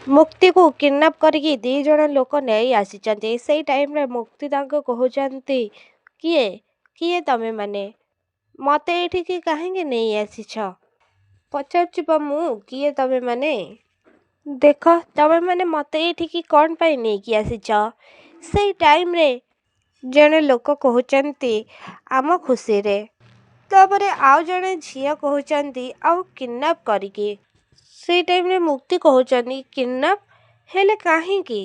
ମୁକ୍ତି को କିଡନାପ କରିକି 2 ଜଣ ଲୋକ ନେଇ ଆସିଛନ୍ତି। ସେଇ ଟାଇମରେ ମୁକ୍ତି ତାଙ୍କୁ କହୁଛନ୍ତି, କିଏ କିଏ ତମେମାନେ ମୋତେ ଏଠିକି କାହିଁକି ନେଇ ଆସିଛ? ପଚାରୁଛି ବା ମୁଁ, କିଏ ତମେମାନେ? ଦେଖ ତମେମାନେ ମୋତେ ଏଠିକି କ'ଣ ପାଇଁ ନେଇକି ଆସିଛ? ସେଇ ଟାଇମରେ ଜଣେ ଲୋକ କହୁଛନ୍ତି, ଆମ ଖୁସିରେ। ତାପରେ ଆଉ ଜଣେ ଝିଅ କହୁଛନ୍ତି, ଆଉ କିଡନାପ କରିକି। ସେଇ ଟାଇମରେ ମୁକ୍ତି କହୁଛନ୍ତି, କିଡନାପ ହେଲେ କାହିଁକି?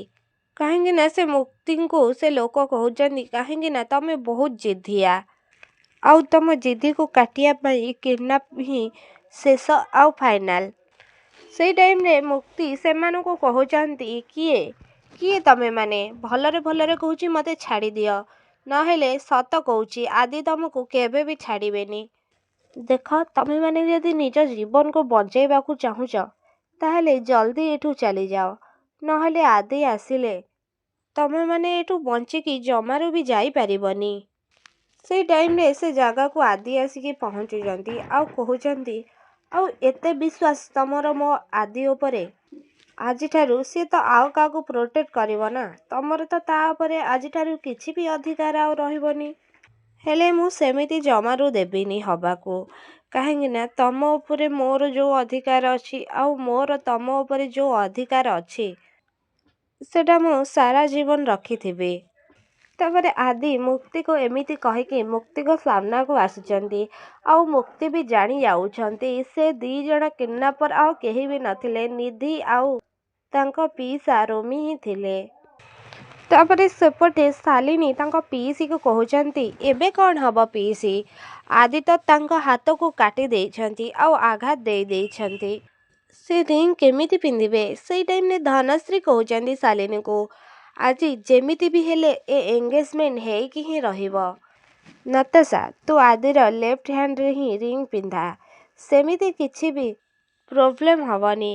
କାହିଁକି ନା ସେ ମୁକ୍ତିଙ୍କୁ ସେ ଲୋକ କହୁଛନ୍ତି, କାହିଁକି ନା ତମେ ବହୁତ ଜିଦ୍ଦିଆ। ଆଉ ତମ ଜିଦ୍ଦିକୁ କାଟିବା ପାଇଁ କିଡନାପ ହିଁ ଶେଷ ଆଉ ଫାଇନାଲ। ସେଇ ଟାଇମରେ ମୁକ୍ତି ସେମାନଙ୍କୁ କହୁଛନ୍ତି, କିଏ ତମେମାନେ? ଭଲରେ ଭଲରେ କହୁଛି ମୋତେ ଛାଡ଼ିଦିଅ, ନହେଲେ ସତ କହୁଛି ଆଦି ତମକୁ କେବେ ବି ଛାଡ଼ିବେନି। ଦେଖ ତମେମାନେ ଯଦି ନିଜ ଜୀବନକୁ ବଞ୍ଚେଇବାକୁ ଚାହୁଁଛ ତାହେଲେ ଜଲ୍ଦି ଏଠୁ ଚାଲିଯାଅ, ନହେଲେ ଆଦି ଆସିଲେ ତମେମାନେ ଏଠୁ ବଞ୍ଚିକି ଜମାରୁ ବି ଯାଇପାରିବନି। ସେଇ ଟାଇମରେ ସେ ଜାଗାକୁ ଆଦି ଆସିକି ପହଞ୍ଚୁଛନ୍ତି ଆଉ କହୁଛନ୍ତି, ଆଉ ଏତେ ବିଶ୍ୱାସ ତମର ମୋ ଆଦି ଉପରେ? ଆଜିଠାରୁ ସିଏ ତ ଆଉ କାହାକୁ ପ୍ରୋଟେକ୍ଟ କରିବ ନା, ତମର ତ ତା ଉପରେ ଆଜିଠାରୁ କିଛି ବି ଅଧିକାର ଆଉ ରହିବନି। ହେଲେ ମୁଁ ସେମିତି ଜମାରୁ ଦେବିନି ହବାକୁ। କାହିଁକି ନା ତମ ଉପରେ ମୋର ଯେଉଁ ଅଧିକାର ଅଛି ଆଉ ମୋର ତମ ଉପରେ ଯେଉଁ ଅଧିକାର ଅଛି ସେଟା ମୁଁ ସାରା ଜୀବନ ରଖିଥିବି। ତାପରେ ଆଦି ମୁକ୍ତିକୁ ଏମିତି କହିକି ମୁକ୍ତିଙ୍କ ସାମ୍ନାକୁ ଆସୁଛନ୍ତି। ଆଉ ମୁକ୍ତି ବି ଜାଣି ଯାଉଛନ୍ତି ସେ 2 ଜଣ କିଡନାପର ଆଉ କେହି ବି ନଥିଲେ, ନିଧି ଆଉ ତାଙ୍କ ପିଇସା ରୋମି ହିଁ ଥିଲେ। ତାପରେ ସେପଟେ ଶାଲିନୀ ତାଙ୍କ ପିଇସିକୁ କହୁଛନ୍ତି, ଏବେ କ'ଣ ହବ ପିଇସି? ଆଦି ତ ତାଙ୍କ ହାତକୁ କାଟି ଦେଇଛନ୍ତି ଆଉ ଆଘାତ ଦେଇଛନ୍ତି। ସେ ରିଙ୍ଗ କେମିତି ପିନ୍ଧିବେ? ସେଇ ଟାଇମରେ ଧନଶ୍ରୀ କହୁଛନ୍ତି ଶାଲିନୀକୁ, ଆଜି ଯେମିତି ବି ହେଲେ ଏ ଏଙ୍ଗେଜମେଣ୍ଟ ହେଇକି ହିଁ ରହିବ। ନତାଶା ତୁ ଆଦିର ଲେଫ୍ଟ ହ୍ୟାଣ୍ଡରେ ହିଁ ରିଙ୍ଗ ପିନ୍ଧା, ସେମିତି କିଛି ବି ପ୍ରୋବ୍ଲେମ ହବନି।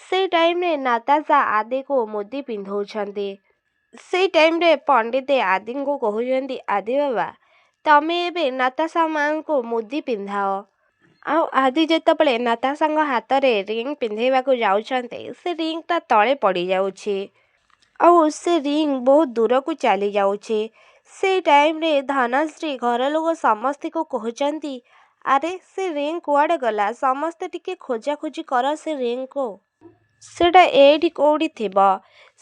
ସେଇ ଟାଇମରେ ନତାଶା ଆଦିକୁ ମୁଦି ପିନ୍ଧଉଛନ୍ତି। ସେଇ ଟାଇମରେ ପଣ୍ଡିତ ଆଦିଙ୍କୁ କହୁଛନ୍ତି, ଆଦି ବାବା ତମେ ଏବେ ନତାଶା ମାଙ୍କୁ ମୁଦି ପିନ୍ଧାଅ। ଆଉ ଆଦି ଯେତେବେଳେ ନତାଶାଙ୍କ ହାତରେ ରିଙ୍ଗ ପିନ୍ଧେଇବାକୁ ଯାଉଛନ୍ତି ସେ ରିଙ୍ଗଟା ତଳେ ପଡ଼ିଯାଉଛି ଆଉ ସେ ରିଙ୍ଗ ବହୁତ ଦୂରକୁ ଚାଲି ଯାଉଛି। ସେଇ ଟାଇମରେ ଧନଶ୍ରୀ ଘର ଲୋକ ସମସ୍ତଙ୍କୁ କହୁଛନ୍ତି, ଆରେ ସେ ରିଙ୍ଗ କୁଆଡ଼େ ଗଲା? ସମସ୍ତେ ଟିକେ ଖୋଜାଖୋଜି କର ସେ ରିଙ୍ଗକୁ, ସେଟା ଏଇଠି କେଉଁଠି ଥିବ।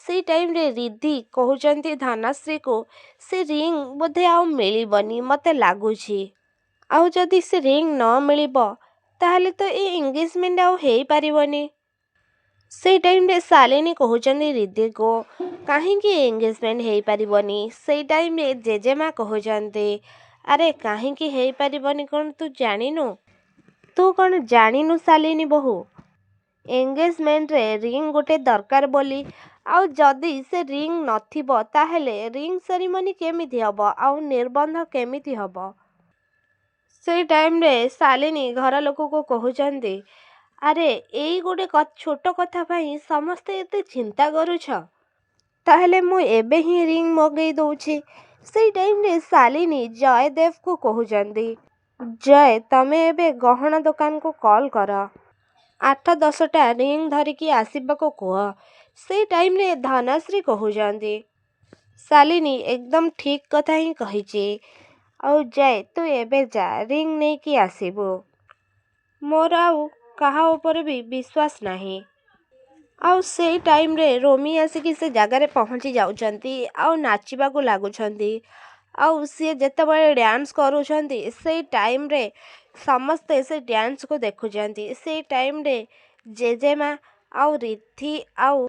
ସେଇ ଟାଇମରେ ରିଧି କହୁଛନ୍ତି ଧନଶ୍ରୀକୁ, ସେ ରିଙ୍ଗ ବୋଧେ ଆଉ ମିଳିବନି ମୋତେ ଲାଗୁଛି। ଆଉ ଯଦି ସେ ରିଙ୍ଗ ନ ମିଳିବ ତାହେଲେ ତ ଏ ଏଙ୍ଗେଜମେଣ୍ଟ ଆଉ ହେଇପାରିବନି। ସେଇ ଟାଇମରେ ଶାଲିନୀ କହୁଛନ୍ତି ରିଧିକୁ, କାହିଁକି ଏଙ୍ଗେଜମେଣ୍ଟ ହେଇପାରିବନି? ସେଇ ଟାଇମରେ ଜେଜେମା କହୁଛନ୍ତି, ଆରେ କାହିଁକି ହେଇପାରିବନି କ'ଣ ତୁ ଜାଣିନୁ? ତୁ କ'ଣ ଜାଣିନୁ ଶାଲିନୀ ବୋହୂ? ଏଙ୍ଗେଜମେଣ୍ଟରେ ରିଙ୍ଗ ଗୋଟେ ଦରକାର ବୋଲି। ଆଉ ଯଦି ସେ ରିଙ୍ଗ ନଥିବ ତାହେଲେ ରିଙ୍ଗ ସେରିମନି କେମିତି ହବ ଆଉ ନିର୍ବନ୍ଧ କେମିତି ହବ? ସେଇ ଟାଇମରେ ଶାଲିନୀ ଘର ଲୋକକୁ କହୁଛନ୍ତି, ଆରେ ଏଇ ଗୋଟେ ଛୋଟ କଥା ପାଇଁ ସମସ୍ତେ ଏତେ ଚିନ୍ତା କରୁଛ? ତାହେଲେ ମୁଁ ଏବେ ହିଁ ରିଙ୍ଗ ମଗେଇ ଦଉଛି। ସେଇ ଟାଇମରେ ଶାଲିନୀ ଜୟଦେବକୁ କହୁଛନ୍ତି, ଜୟ ତମେ ଏବେ ଗହଣା ଦୋକାନକୁ କଲ୍ କର, 8-10ଟା ରିଙ୍ଗ ଧରିକି ଆସିବାକୁ କୁହ। ସେଇ ଟାଇମରେ ଧନଶ୍ରୀ କହୁଛନ୍ତି, ଶାଲିନୀ ଏକଦମ ଠିକ୍ କଥା ହିଁ କହିଛି। ଆଉ ଜୟ ତୁ ଏବେ ଯା ରିଙ୍ଗ ନେଇକି ଆସିବୁ। ମୋର ଆଉ କାହା ଉପରେ ବି ବିଶ୍ୱାସ ନାହିଁ। ଆଉ ସେଇ ଟାଇମରେ ରୋମି ଆସିକି ସେ ଜାଗାରେ ପହଞ୍ଚି ଯାଉଛନ୍ତି ଆଉ ନାଚିବାକୁ ଲାଗୁଛନ୍ତି। ଆଉ ସିଏ ଯେତେବେଳେ ଡ୍ୟାନ୍ସ କରୁଛନ୍ତି ସେଇ ଟାଇମରେ ସମସ୍ତେ ସେ ଡ୍ୟାନ୍ସକୁ ଦେଖୁଛନ୍ତି। ସେଇ ଟାଇମରେ ଜେଜେମା ଆଉ ରିଧି ଆଉ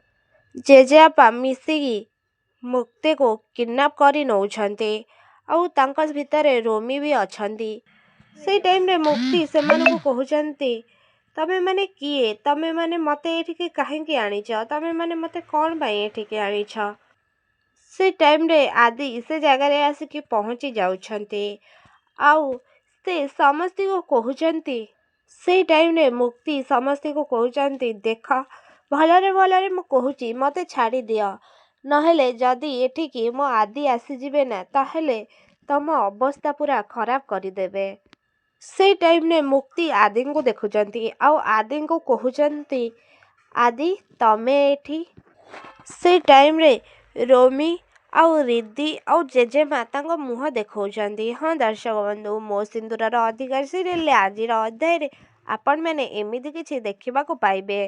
ଜେଜେବାପା ମିଶିକି ମୁକ୍ତିକୁ କିଡନାପ କରି ନେଉଛନ୍ତି ଆଉ ତାଙ୍କ ଭିତରେ ରୋମି ବି ଅଛନ୍ତି। ସେଇ ଟାଇମରେ ମୁକ୍ତି ସେମାନଙ୍କୁ କହୁଛନ୍ତି, ତମେମାନେ କିଏ? ତମେମାନେ ମୋତେ ଏଠିକି କାହିଁକି ଆଣିଛ? ତମେମାନେ ମୋତେ କ'ଣ ପାଇଁ ଏଠିକି ଆଣିଛ? ସେ ଟାଇମରେ ଆଦି ସେ ଜାଗାରେ ଆସିକି ପହଞ୍ଚି ଯାଉଛନ୍ତି ଆଉ ସେ ସମସ୍ତଙ୍କୁ କହୁଛନ୍ତି। ସେଇ ଟାଇମରେ ମୁକ୍ତି ସମସ୍ତଙ୍କୁ କହୁଛନ୍ତି, ଦେଖ ଭଲରେ ଭଲରେ ମୁଁ କହୁଛି ମୋତେ ଛାଡ଼ିଦିଅ, ନହେଲେ ଯଦି ଏଠିକି ମୋ ଆଦି ଆସିଯିବେ ନା ତାହେଲେ ତମ ଅବସ୍ଥା ପୁରା ଖରାପ କରିଦେବେ। ସେଇ ଟାଇମରେ ମୁକ୍ତି ଆଦିଙ୍କୁ ଦେଖୁଛନ୍ତି ଆଉ ଆଦିଙ୍କୁ କହୁଛନ୍ତି, ଆଦି ତମେ ଏଠି? ସେଇ ଟାଇମ୍ରେ ରୋମି ଆଉ ରିଦି ଆଉ ଜେଜେମା ତାଙ୍କ ମୁହଁ ଦେଖାଉଛନ୍ତି। ହଁ ଦର୍ଶକ ବନ୍ଧୁ, ମୋ ସିନ୍ଦୁରର ଅଧିକାରୀ ସିରିଏଲରେ ଆଜିର ଅଧ୍ୟାୟରେ ଆପଣମାନେ ଏମିତି କିଛି ଦେଖିବାକୁ ପାଇବେ।